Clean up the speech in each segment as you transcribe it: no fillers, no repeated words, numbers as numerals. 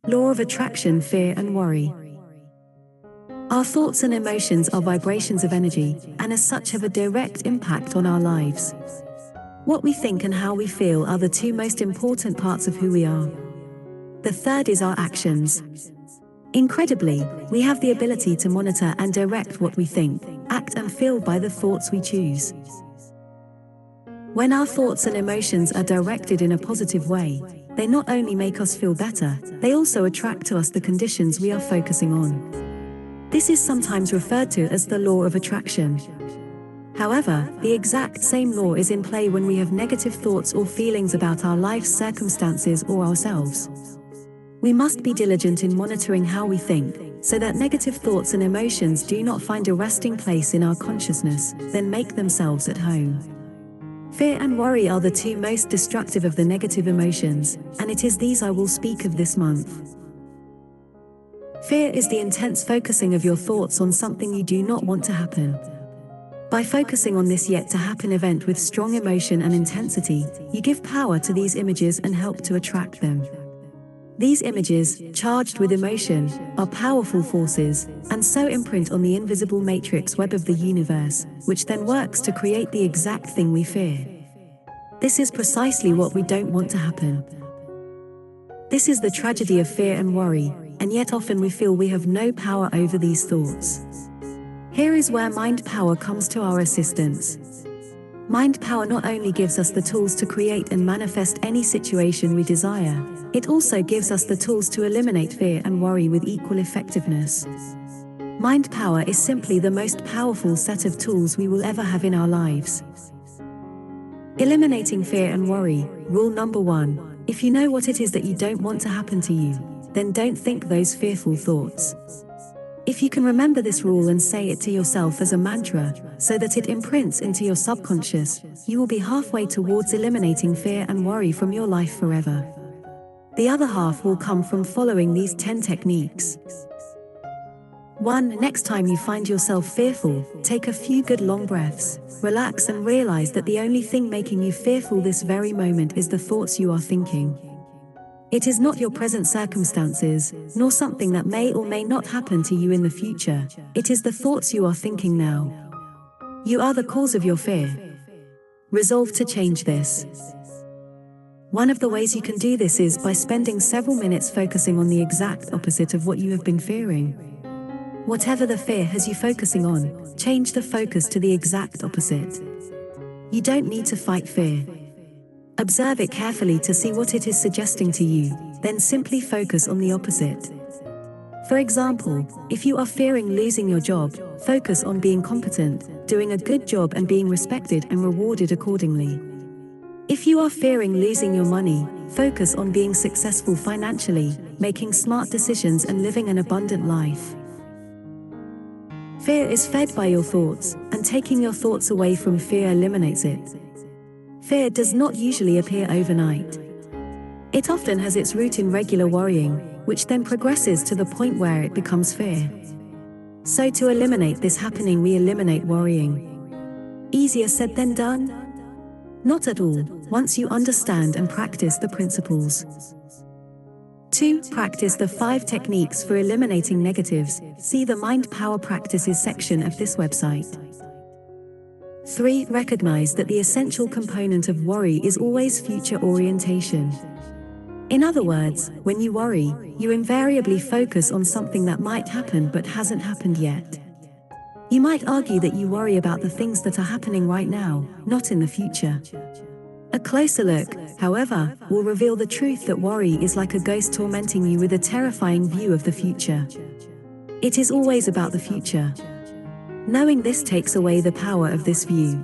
Law of attraction, fear and worry. Our thoughts and emotions are vibrations of energy, and as such have a direct impact on our lives. What we think and how we feel are the two most important parts of who we are. The third is our actions. Incredibly, we have the ability to monitor and direct what we think, act and feel by the thoughts we choose. When our thoughts and emotions are directed in a positive way, they not only make us feel better, they also attract to us the conditions we are focusing on. This is sometimes referred to as the law of attraction. However, the exact same law is in play when we have negative thoughts or feelings about our life's circumstances or ourselves. We must be diligent in monitoring how we think, so that negative thoughts and emotions do not find a resting place in our consciousness, then make themselves at home. Fear and worry are the two most destructive of the negative emotions, and it is these I will speak of this month. Fear is the intense focusing of your thoughts on something you do not want to happen. By focusing on this yet-to-happen event with strong emotion and intensity, you give power to these images and help to attract them. These images, charged with emotion, are powerful forces, and so imprint on the invisible matrix web of the universe, which then works to create the exact thing we fear. This is precisely what we don't want to happen. This is the tragedy of fear and worry, and yet often we feel we have no power over these thoughts. Here is where mind power comes to our assistance. Mind power not only gives us the tools to create and manifest any situation we desire, it also gives us the tools to eliminate fear and worry with equal effectiveness. Mind power is simply the most powerful set of tools we will ever have in our lives. Eliminating fear and worry. Rule number 1. If you know what it is that you don't want to happen to you, then don't think those fearful thoughts. If you can remember this rule and say it to yourself as a mantra, so that it imprints into your subconscious, you will be halfway towards eliminating fear and worry from your life forever. The other half will come from following these 10 techniques. 1. Next time you find yourself fearful, take a few good long breaths, relax and realize that the only thing making you fearful this very moment is the thoughts you are thinking. It is not your present circumstances, nor something that may or may not happen to you in the future. It is the thoughts you are thinking now. You are the cause of your fear. Resolve to change this. One of the ways you can do this is by spending several minutes focusing on the exact opposite of what you have been fearing. Whatever the fear has you focusing on, change the focus to the exact opposite. You don't need to fight fear. Observe it carefully to see what it is suggesting to you, then simply focus on the opposite. For example, if you are fearing losing your job, focus on being competent, doing a good job and being respected and rewarded accordingly. If you are fearing losing your money, focus on being successful financially, making smart decisions and living an abundant life. Fear is fed by your thoughts, and taking your thoughts away from fear eliminates it. Fear does not usually appear overnight. It often has its root in regular worrying, which then progresses to the point where it becomes fear. So to eliminate this happening, we eliminate worrying. Easier said than done? Not at all, once you understand and practice the principles. 2. Practice the 5 techniques for eliminating negatives. See the Mind Power Practices section of this website. 3. Recognize that the essential component of worry is always future orientation. In other words, when you worry, you invariably focus on something that might happen but hasn't happened yet. You might argue that you worry about the things that are happening right now, not in the future. A closer look, however, will reveal the truth that worry is like a ghost tormenting you with a terrifying view of the future. It is always about the future. Knowing this takes away the power of this view.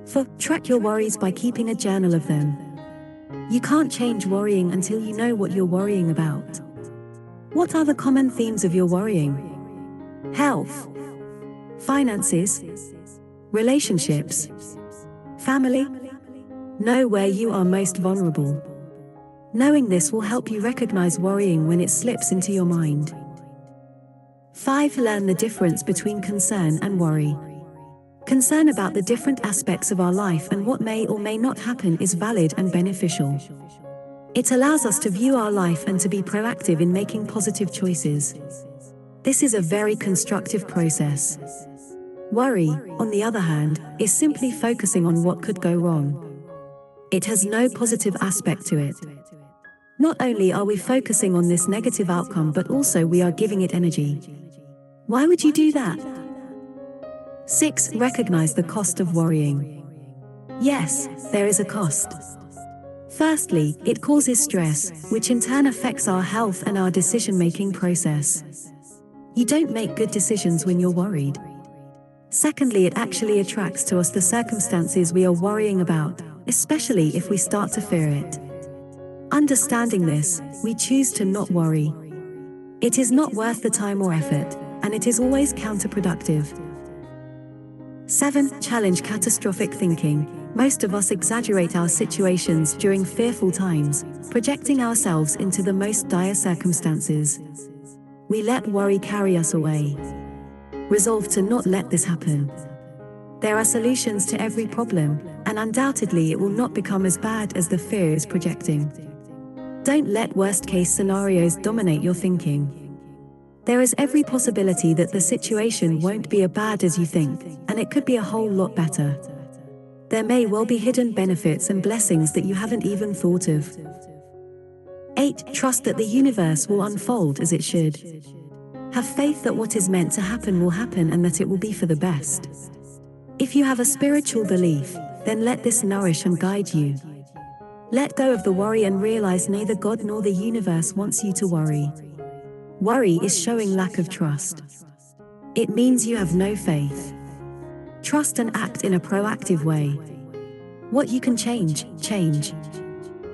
4. Track your worries by keeping a journal of them. You can't change worrying until you know what you're worrying about. What are the common themes of your worrying? Health, finances, relationships, family. Know where you are most vulnerable. Knowing this will help you recognize worrying when it slips into your mind. 5. Learn the difference between concern and worry. Concern about the different aspects of our life and what may or may not happen is valid and beneficial. It allows us to view our life and to be proactive in making positive choices. This is a very constructive process. Worry, on the other hand, is simply focusing on what could go wrong. It has no positive aspect to it. Not only are we focusing on this negative outcome, but also we are giving it energy. Why would you do that? 6. Recognize the cost of worrying. Yes, there is a cost. Firstly, it causes stress, which in turn affects our health and our decision-making process. You don't make good decisions when you're worried. Secondly, it actually attracts to us the circumstances we are worrying about, especially if we start to fear it. Understanding this, we choose to not worry. It is not worth the time or effort, and it is always counterproductive. 7. Challenge catastrophic thinking. Most of us exaggerate our situations during fearful times, projecting ourselves into the most dire circumstances. We let worry carry us away. Resolve to not let this happen. There are solutions to every problem, and undoubtedly it will not become as bad as the fear is projecting. Don't let worst-case scenarios dominate your thinking. There is every possibility that the situation won't be as bad as you think, and it could be a whole lot better. There may well be hidden benefits and blessings that you haven't even thought of. 8. Trust that the universe will unfold as it should. Have faith that what is meant to happen will happen and that it will be for the best. If you have a spiritual belief, then let this nourish and guide you. Let go of the worry and realize neither God nor the universe wants you to worry. Worry is showing lack of trust. It means you have no faith. Trust and act in a proactive way. What you can change, change.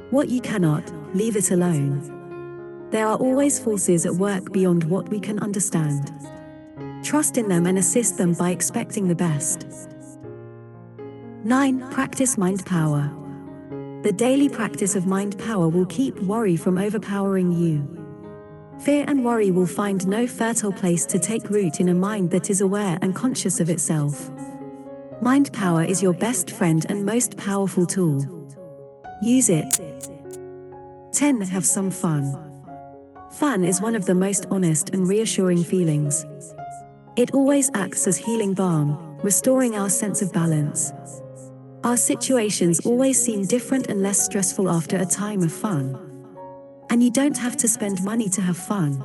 What you cannot, leave it alone. There are always forces at work beyond what we can understand. Trust in them and assist them by expecting the best. 9. Practice mind power. The daily practice of mind power will keep worry from overpowering you. Fear and worry will find no fertile place to take root in a mind that is aware and conscious of itself. Mind power is your best friend and most powerful tool. Use it. 10. Have some fun. Fun is one of the most honest and reassuring feelings. It always acts as healing balm, restoring our sense of balance. Our situations always seem different and less stressful after a time of fun. And you don't have to spend money to have fun.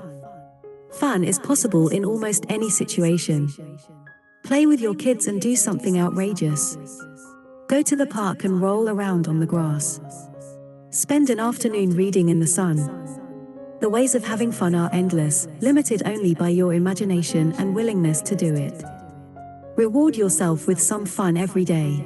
Fun is possible in almost any situation. Play with your kids and do something outrageous. Go to the park and roll around on the grass. Spend an afternoon reading in the sun. The ways of having fun are endless, limited only by your imagination and willingness to do it. Reward yourself with some fun every day.